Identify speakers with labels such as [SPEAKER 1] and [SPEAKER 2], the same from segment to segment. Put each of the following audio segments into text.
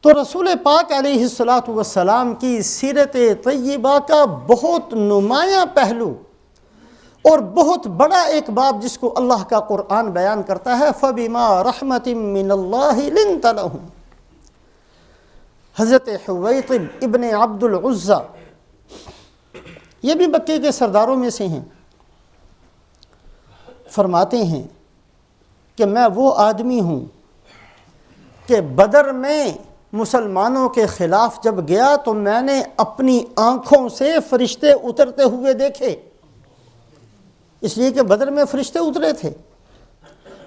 [SPEAKER 1] تو رسول پاک علیہ الصلاۃ والسلام کی سیرت طیبہ کا بہت نمایاں پہلو اور بہت بڑا ایک باب جس کو اللہ کا قرآن بیان کرتا ہے، فَبِمَا رَحْمَةٍ مِّنَ اللَّهِ لِنْتَ لَهُمْ۔ حضرت حویطب ابن عبد العزیٰ یہ بھی مکے کے سرداروں میں سے ہیں، فرماتے ہیں کہ میں وہ آدمی ہوں کہ بدر میں مسلمانوں کے خلاف جب گیا تو میں نے اپنی آنکھوں سے فرشتے اترتے ہوئے دیکھے، اس لیے کہ بدر میں فرشتے اترے تھے،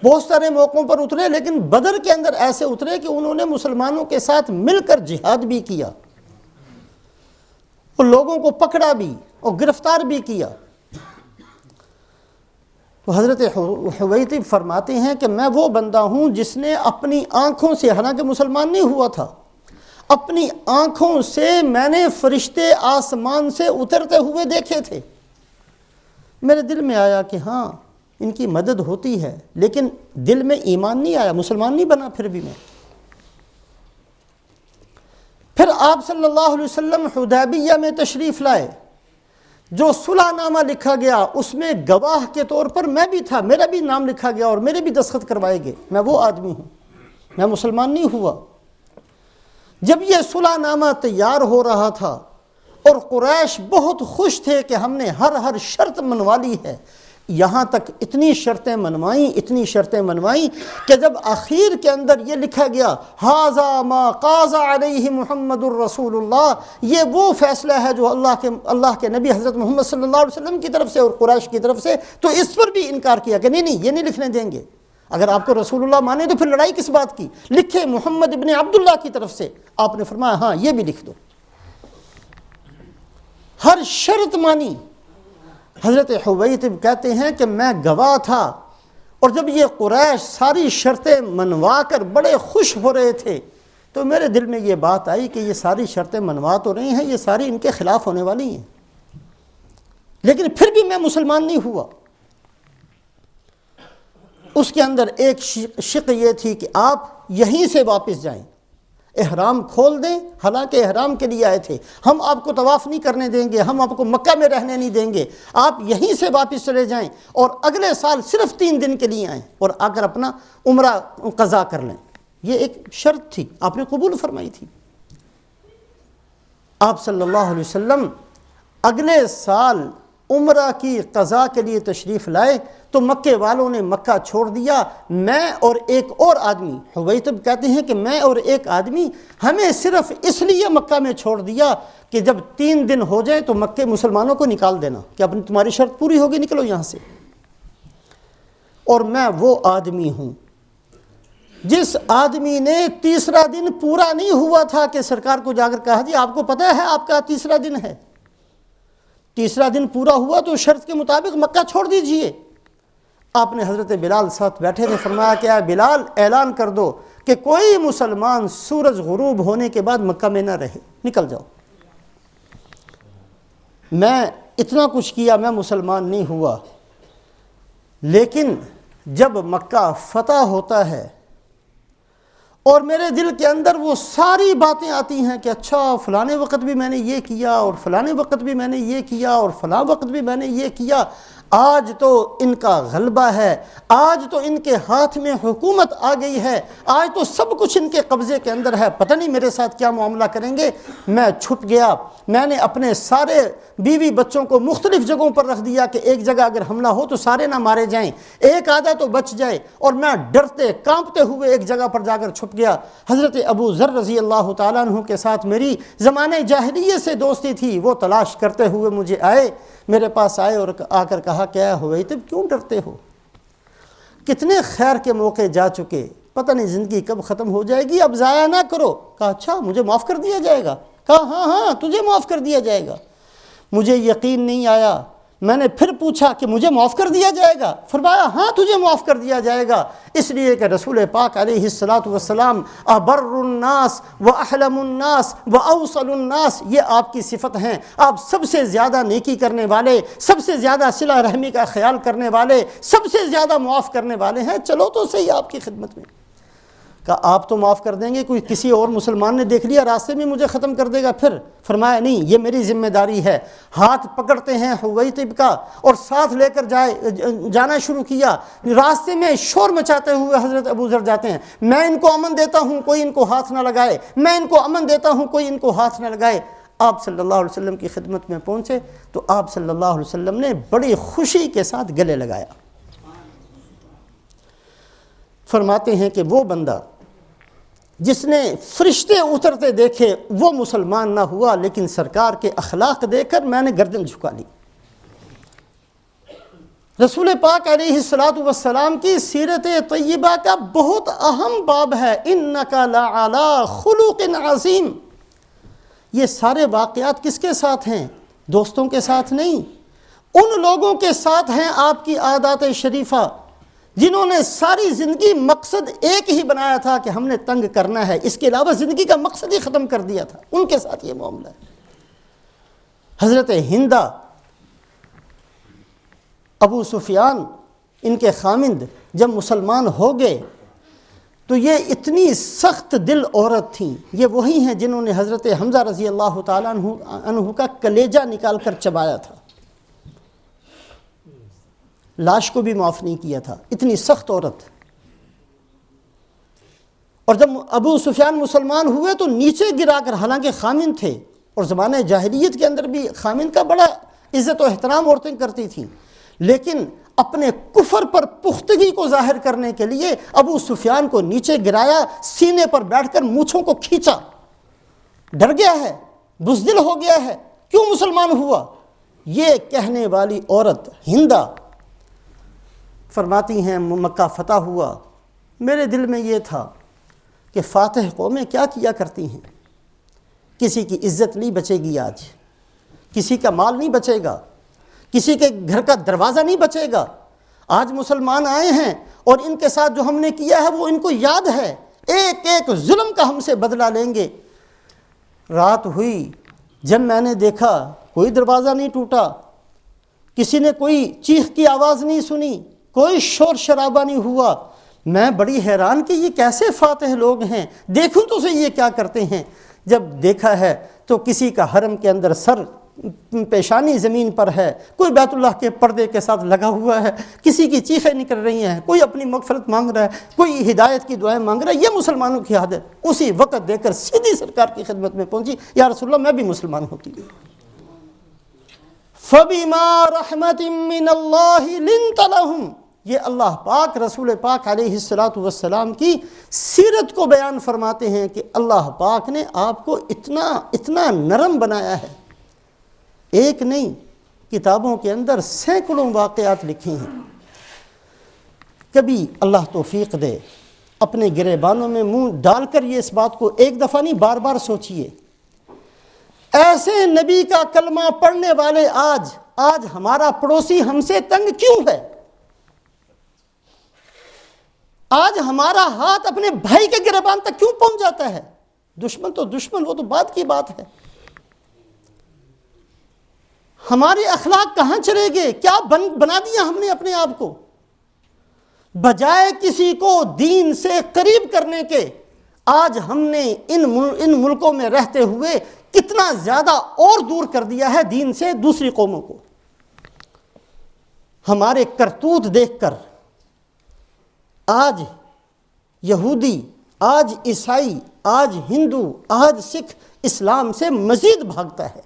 [SPEAKER 1] بہت سارے موقعوں پر اترے، لیکن بدر کے اندر ایسے اترے کہ انہوں نے مسلمانوں کے ساتھ مل کر جہاد بھی کیا اور لوگوں کو پکڑا بھی اور گرفتار بھی کیا۔ تو حضرت حویطب فرماتے ہیں کہ میں وہ بندہ ہوں جس نے اپنی آنکھوں سے، حالانکہ مسلمان نہیں ہوا تھا، اپنی آنکھوں سے میں نے فرشتے آسمان سے اترتے ہوئے دیکھے تھے۔ میرے دل میں آیا کہ ہاں ان کی مدد ہوتی ہے، لیکن دل میں ایمان نہیں آیا، مسلمان نہیں بنا پھر بھی میں۔ پھر آپ صلی اللہ علیہ وسلم حدیبیہ میں تشریف لائے، جو صلح نامہ لکھا گیا اس میں گواہ کے طور پر میں بھی تھا، میرا بھی نام لکھا گیا اور میرے بھی دستخط کروائے گئے، میں وہ آدمی ہوں، میں مسلمان نہیں ہوا۔ جب یہ صلح نامہ تیار ہو رہا تھا اور قریش بہت خوش تھے کہ ہم نے ہر شرط منوا لی ہے، یہاں تک اتنی شرطیں منوائیں کہ جب آخر کے اندر یہ لکھا گیا ھذا ما قاض علیہ محمد الرسول اللہ، یہ وہ فیصلہ ہے جو اللہ کے نبی حضرت محمد صلی اللہ علیہ وسلم کی طرف سے اور قریش کی طرف سے، تو اس پر بھی انکار کیا کہ نہیں یہ نہیں لکھنے دیں گے، اگر آپ کو رسول اللہ مانے تو پھر لڑائی کس بات کی، لکھے محمد ابن عبداللہ کی طرف سے۔ آپ نے فرمایا ہاں یہ بھی لکھ دو، ہر شرط مانی۔ حضرت حویطب کہتے ہیں کہ میں گواہ تھا، اور جب یہ قریش ساری شرطیں منوا کر بڑے خوش ہو رہے تھے تو میرے دل میں یہ بات آئی کہ یہ ساری شرطیں منوا تو رہی ہیں، یہ ساری ان کے خلاف ہونے والی ہیں، لیکن پھر بھی میں مسلمان نہیں ہوا۔ اس کے اندر ایک شق یہ تھی کہ آپ یہیں سے واپس جائیں، احرام کھول دیں، حالانکہ احرام کے لیے آئے تھے، ہم آپ کو طواف نہیں کرنے دیں گے، ہم آپ کو مکہ میں رہنے نہیں دیں گے، آپ یہیں سے واپس چلے جائیں اور اگلے سال صرف 3 دن کے لیے آئیں اور آ کر اپنا عمرہ قضا کر لیں۔ یہ ایک شرط تھی، آپ نے قبول فرمائی تھی۔ آپ صلی اللہ علیہ وسلم اگلے سال عمرہ کی قضا کے لیے تشریف لائے تو مکے والوں نے مکہ چھوڑ دیا، میں اور ایک اور آدمی، حویطب کہتے ہیں کہ میں اور ایک آدمی، ہمیں صرف اس لیے مکہ میں چھوڑ دیا کہ جب 3 دن ہو جائیں تو مکے مسلمانوں کو نکال دینا کہ اپنی تمہاری شرط پوری ہوگی، نکلو یہاں سے۔ اور میں وہ آدمی ہوں جس آدمی نے 3 دن پورا نہیں ہوا تھا کہ سرکار کو جا کر کہا جی آپ کو پتہ ہے آپ کا 3 دن ہے، 3 دن پورا ہوا تو شرط کے مطابق مکہ چھوڑ دیجئے۔ آپ نے حضرت بلال ساتھ بیٹھے تھے، فرمایا کہ اے بلال اعلان کر دو کہ کوئی مسلمان سورج غروب ہونے کے بعد مکہ میں نہ رہے، نکل جاؤ۔ میں اتنا کچھ کیا، میں مسلمان نہیں ہوا، لیکن جب مکہ فتح ہوتا ہے اور میرے دل کے اندر وہ ساری باتیں آتی ہیں کہ اچھا فلانے وقت بھی میں نے یہ کیا اور فلانے وقت بھی میں نے یہ کیا اور فلاں وقت بھی میں نے یہ کیا، آج تو ان کا غلبہ ہے، آج تو ان کے ہاتھ میں حکومت آ گئی ہے، آج تو سب کچھ ان کے قبضے کے اندر ہے، پتہ نہیں میرے ساتھ کیا معاملہ کریں گے۔ میں چھپ گیا، میں نے اپنے سارے بیوی بچوں کو مختلف جگہوں پر رکھ دیا کہ ایک جگہ اگر حملہ ہو تو سارے نہ مارے جائیں، ایک آدھا تو بچ جائے، اور میں ڈرتے کانپتے ہوئے ایک جگہ پر جا کر چھپ گیا۔ حضرت ابو ذر رضی اللہ تعالیٰ عنہ کے ساتھ میری زمانے جاہلیت سے دوستی تھی، وہ تلاش کرتے ہوئے مجھے آئے، میرے پاس آئے اور آ کر کہا کہ اے حویطب کیوں ڈرتے ہو، کتنے خیر کے موقع جا چکے، پتہ نہیں زندگی کب ختم ہو جائے گی، اب ضائع نہ کرو۔ کہا اچھا مجھے معاف کر دیا جائے گا؟ کہا ہاں تجھے معاف کر دیا جائے گا۔ مجھے یقین نہیں آیا، میں نے پھر پوچھا کہ مجھے معاف کر دیا جائے گا؟ فرمایا ہاں تجھے معاف کر دیا جائے گا، اس لیے کہ رسول پاک علیہ الصلاۃ والسلام ابر الناس و احلم الناس و اوصل الناس، یہ آپ کی صفت ہیں، آپ سب سے زیادہ نیکی کرنے والے، سب سے زیادہ صلہ رحمی کا خیال کرنے والے، سب سے زیادہ معاف کرنے والے ہیں، چلو تو صحیح آپ کی خدمت میں۔ کہا آپ تو معاف کر دیں گے، کوئی کسی اور مسلمان نے دیکھ لیا راستے میں مجھے ختم کر دے گا پھر؟ فرمایا نہیں، یہ میری ذمہ داری ہے۔ ہاتھ پکڑتے ہیں حویطب کا اور ساتھ لے کر جانا شروع کیا۔ راستے میں شور مچاتے ہوئے حضرت ابو ذر جاتے ہیں، میں ان کو امن دیتا ہوں کوئی ان کو ہاتھ نہ لگائے، میں ان کو امن دیتا ہوں کوئی ان کو ہاتھ نہ لگائے۔ آپ صلی اللہ علیہ وسلم کی خدمت میں پہنچے تو آپ صلی اللہ علیہ وسلم نے بڑی خوشی کے ساتھ گلے لگایا۔ فرماتے ہیں کہ وہ بندہ جس نے فرشتے اترتے دیکھے وہ مسلمان نہ ہوا، لیکن سرکار کے اخلاق دیکھ کر میں نے گردن جھکا لی۔ رسول پاک علیہ الصلوۃ والسلام کی سیرت طیبہ کا بہت اہم باب ہے، انک لعلی خلق عظیم۔ یہ سارے واقعات کس کے ساتھ ہیں؟ دوستوں کے ساتھ نہیں، ان لوگوں کے ساتھ ہیں آپ کی عادات شریفہ جنہوں نے ساری زندگی مقصد ایک ہی بنایا تھا کہ ہم نے تنگ کرنا ہے، اس کے علاوہ زندگی کا مقصد ہی ختم کر دیا تھا، ان کے ساتھ یہ معاملہ ہے۔ حضرت ہندہ، ابو سفیان ان کے خامند جب مسلمان ہو گئے تو یہ اتنی سخت دل عورت تھیں، یہ وہی ہیں جنہوں نے حضرت حمزہ رضی اللہ تعالیٰ عنہ کا کلیجہ نکال کر چبایا تھا، لاش کو بھی معاف نہیں کیا تھا، اتنی سخت عورت۔ اور جب ابو سفیان مسلمان ہوئے تو نیچے گرا کر، حالانکہ خامند تھے اور زمانہ جاہلیت کے اندر بھی خامند کا بڑا عزت و احترام عورتیں کرتی تھیں، لیکن اپنے کفر پر پختگی کو ظاہر کرنے کے لیے ابو سفیان کو نیچے گرایا، سینے پر بیٹھ کر مونچھوں کو کھینچا۔ ڈر گیا ہے، بزدل ہو گیا ہے، کیوں مسلمان ہوا؟ یہ کہنے والی عورت ہندہ فرماتی ہیں مکہ فتح ہوا، میرے دل میں یہ تھا کہ فاتح قومیں کیا کیا کرتی ہیں، کسی کی عزت نہیں بچے گی، آج کسی کا مال نہیں بچے گا، کسی کے گھر کا دروازہ نہیں بچے گا۔ آج مسلمان آئے ہیں اور ان کے ساتھ جو ہم نے کیا ہے وہ ان کو یاد ہے، ایک ایک ظلم کا ہم سے بدلہ لیں گے۔ رات ہوئی، جب میں نے دیکھا کوئی دروازہ نہیں ٹوٹا، کسی نے کوئی چیخ کی آواز نہیں سنی، کوئی شور شرابہ نہیں ہوا، میں بڑی حیران کہ یہ کیسے فاتح لوگ ہیں، دیکھوں تو سے یہ کیا کرتے ہیں۔ جب دیکھا ہے تو کسی کا حرم کے اندر سر پیشانی زمین پر ہے، کوئی بیت اللہ کے پردے کے ساتھ لگا ہوا ہے، کسی کی چیخیں نکل رہی ہیں، کوئی اپنی مغفرت مانگ رہا ہے، کوئی ہدایت کی دعائیں مانگ رہا ہے، یہ مسلمانوں کی عادت۔ اسی وقت دیکھ کر سیدھی سرکار کی خدمت میں پہنچی، یا رسول اللہ میں بھی مسلمان ہوتی ہوں۔ فَبِمَا رَحْمَةٍ مِّنَ اللَّهِ لِنْتَ لَهُمْ، یہ اللہ پاک رسول پاک علیہ الصلوۃ والسلام کی سیرت کو بیان فرماتے ہیں کہ اللہ پاک نے آپ کو اتنا نرم بنایا ہے۔ ایک نہیں، کتابوں کے اندر سینکڑوں واقعات لکھے ہیں۔ کبھی اللہ توفیق دے اپنے گریبانوں میں منہ ڈال کر یہ اس بات کو ایک دفعہ نہیں بار بار سوچئے، ایسے نبی کا کلمہ پڑھنے والے آج ہمارا پڑوسی ہم سے تنگ کیوں ہے؟ آج ہمارا ہاتھ اپنے بھائی کے گریبان تک کیوں پہنچ جاتا ہے؟ دشمن تو دشمن، وہ تو بات کی بات ہے۔ ہمارے اخلاق کہاں چلے گئے؟ کیا بنا دیا ہم نے اپنے آپ کو؟ بجائے کسی کو دین سے قریب کرنے کے، آج ہم نے ان ملکوں میں رہتے ہوئے کتنا زیادہ اور دور کر دیا ہے دین سے دوسری قوموں کو۔ ہمارے کرتوت دیکھ کر آج یہودی، آج عیسائی، آج ہندو، آج سکھ اسلام سے مزید بھاگتا ہے،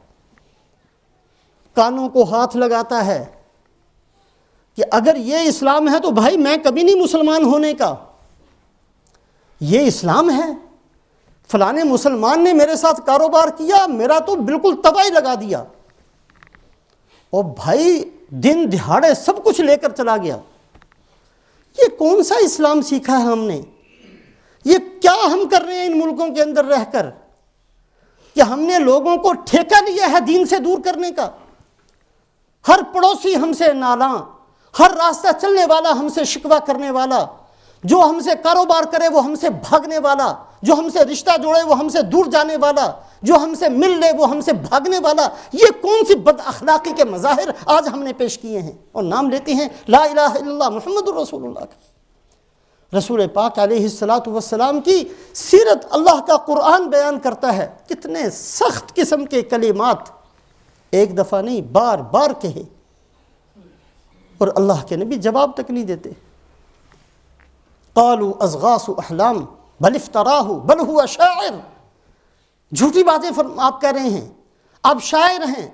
[SPEAKER 1] کانوں کو ہاتھ لگاتا ہے کہ اگر یہ اسلام ہے تو بھائی میں کبھی نہیں مسلمان ہونے کا، یہ اسلام ہے، فلانے مسلمان نے میرے ساتھ کاروبار کیا، میرا تو بالکل تباہی لگا دیا، اور بھائی دن دہاڑے سب کچھ لے کر چلا گیا۔ یہ کون سا اسلام سیکھا ہے ہم نے؟ یہ کیا ہم کر رہے ہیں ان ملکوں کے اندر رہ کر کہ ہم نے لوگوں کو ٹھیکہ لیا ہے دین سے دور کرنے کا؟ ہر پڑوسی ہم سے نالاں، ہر راستہ چلنے والا ہم سے شکوہ کرنے والا، جو ہم سے کاروبار کرے وہ ہم سے بھاگنے والا، جو ہم سے رشتہ جوڑے وہ ہم سے دور جانے والا، جو ہم سے مل لے وہ ہم سے بھاگنے والا۔ یہ کون سی بد اخلاقی کے مظاہر آج ہم نے پیش کیے ہیں، اور نام لیتے ہیں لا الہ الا اللہ محمد الرسول اللہ کا۔ رسول پاک علیہ الصلاۃ والسلام کی سیرت اللہ کا قرآن بیان کرتا ہے، کتنے سخت قسم کے کلمات ایک دفعہ نہیں بار بار کہے، اور اللہ کے نبی جواب تک نہیں دیتے۔ قالوا اضغاث احلام بل افتراہ بل هو شاعر، جھوٹی باتیں آپ کہہ رہے ہیں، آپ شاعر ہیں،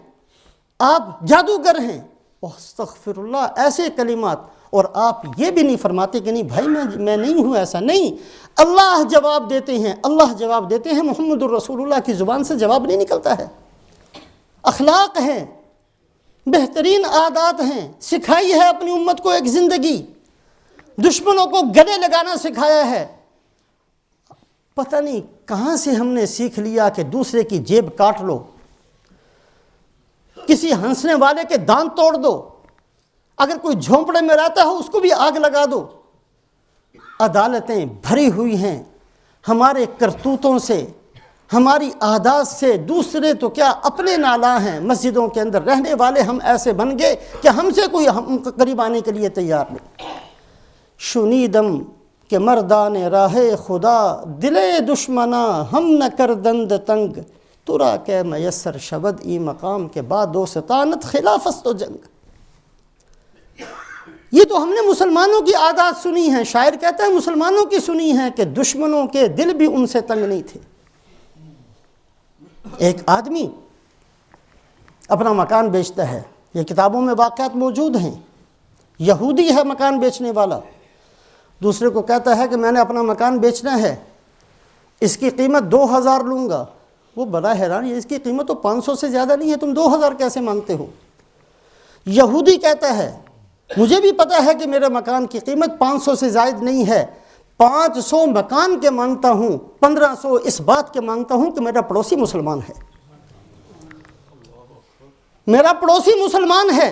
[SPEAKER 1] آپ جادوگر ہیں، استغفر اللہ، ایسے کلمات، اور آپ یہ بھی نہیں فرماتے کہ نہیں بھائی میں نہیں ہوں، ایسا نہیں۔ اللہ جواب دیتے ہیں، اللہ جواب دیتے ہیں، محمد الرسول اللہ کی زبان سے جواب نہیں نکلتا ہے۔ اخلاق ہیں، بہترین عادات ہیں، سکھائی ہے اپنی امت کو ایک زندگی، دشمنوں کو گلے لگانا سکھایا ہے۔ پتہ نہیں کہاں سے ہم نے سیکھ لیا کہ دوسرے کی جیب کاٹ لو، کسی ہنسنے والے کے دانت توڑ دو، اگر کوئی جھونپڑے میں رہتا ہو اس کو بھی آگ لگا دو۔ عدالتیں بھری ہوئی ہیں ہمارے کرتوتوں سے، ہماری عادات سے، دوسرے تو کیا اپنے نالاں ہیں۔ مسجدوں کے اندر رہنے والے ہم ایسے بن گئے کہ ہم سے کوئی ہم قریب آنے کے لیے تیار نہیں۔ شنیدم کہ مردان راہ خدا دلے دشمنا ہم نہ کردند تنگ، ترا کہ میسر شبد ای مقام کے بعد و ستانت خلاف است و جنگ۔ یہ تو ہم نے مسلمانوں کی عادات سنی ہیں، شاعر کہتا ہے مسلمانوں کی سنی ہیں کہ دشمنوں کے دل بھی ان سے تنگ نہیں تھے۔ ایک آدمی اپنا مکان بیچتا ہے، یہ کتابوں میں واقعات موجود ہیں، یہودی ہے مکان بیچنے والا، دوسرے کو کہتا ہے کہ میں نے اپنا مکان بیچنا ہے، اس کی قیمت 2000 لوں گا۔ وہ بڑا حیران، اس کی قیمت تو 500 سے زیادہ نہیں ہے، تم 2000 کیسے مانگتے ہو؟ یہودی کہتا ہے مجھے بھی پتا ہے کہ میرے مکان کی قیمت 500 سے زائد نہیں ہے، 500 مکان کے مانگتا ہوں، 1500 اس بات کے مانگتا ہوں کہ میرا پڑوسی مسلمان ہے، میرا پڑوسی مسلمان ہے،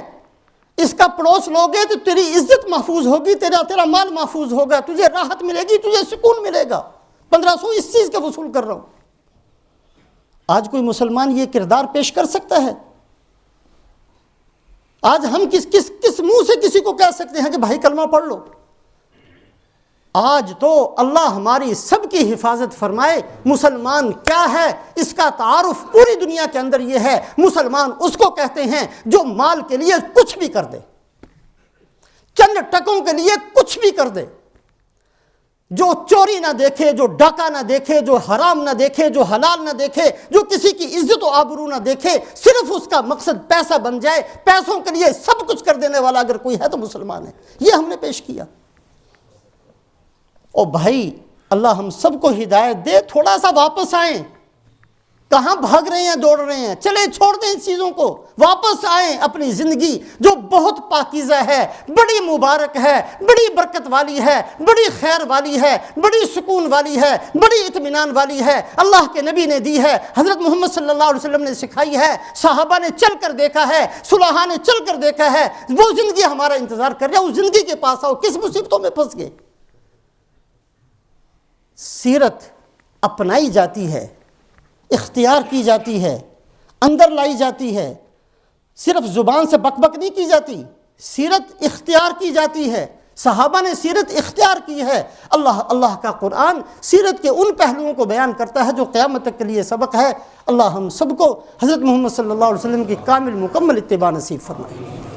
[SPEAKER 1] اس کا پڑوس لوگے تو تیری عزت محفوظ ہوگی، تیرا مال محفوظ ہوگا، تجھے راحت ملے گی، تجھے سکون ملے گا۔ 1500 اس چیز کا وصول کر رہا ہوں۔ آج کوئی مسلمان یہ کردار پیش کر سکتا ہے؟ آج ہم کس منہ سے کسی کو کہہ سکتے ہیں کہ بھائی کلمہ پڑھ لو؟ آج تو اللہ ہماری سب کی حفاظت فرمائے، مسلمان کیا ہے اس کا تعارف پوری دنیا کے اندر یہ ہے، مسلمان اس کو کہتے ہیں جو مال کے لیے کچھ بھی کر دے، چند ٹکوں کے لیے کچھ بھی کر دے، جو چوری نہ دیکھے، جو ڈاکہ نہ دیکھے، جو حرام نہ دیکھے، جو حلال نہ دیکھے، جو کسی کی عزت و آبرو نہ دیکھے، صرف اس کا مقصد پیسہ بن جائے، پیسوں کے لیے سب کچھ کر دینے والا اگر کوئی ہے تو مسلمان ہے۔ یہ ہم نے پیش کیا۔ او بھائی اللہ ہم سب کو ہدایت دے، تھوڑا سا واپس آئیں، کہاں بھاگ رہے ہیں، دوڑ رہے ہیں؟ چلے چھوڑ دیں اس چیزوں کو، واپس آئیں اپنی زندگی جو بہت پاکیزہ ہے، بڑی مبارک ہے، بڑی برکت والی ہے، بڑی خیر والی ہے، بڑی سکون والی ہے، بڑی اطمینان والی ہے، اللہ کے نبی نے دی ہے، حضرت محمد صلی اللہ علیہ وسلم نے سکھائی ہے، صحابہ نے چل کر دیکھا ہے، صلحاء نے چل کر دیکھا ہے۔ وہ زندگی ہمارا انتظار کر رہا ہے، اس زندگی کے پاس آؤ۔ کس مصیبتوں میں پھنس گئے؟ سیرت اپنائی جاتی ہے، اختیار کی جاتی ہے، اندر لائی جاتی ہے، صرف زبان سے بک بک نہیں کی جاتی، سیرت اختیار کی جاتی ہے۔ صحابہ نے سیرت اختیار کی ہے۔ اللہ کا قرآن سیرت کے ان پہلوؤں کو بیان کرتا ہے جو قیامت تک کے لیے سبق ہے۔ اللہ ہم سب کو حضرت محمد صلی اللہ علیہ وسلم کی کامل مکمل اتباع نصیب فرمائے۔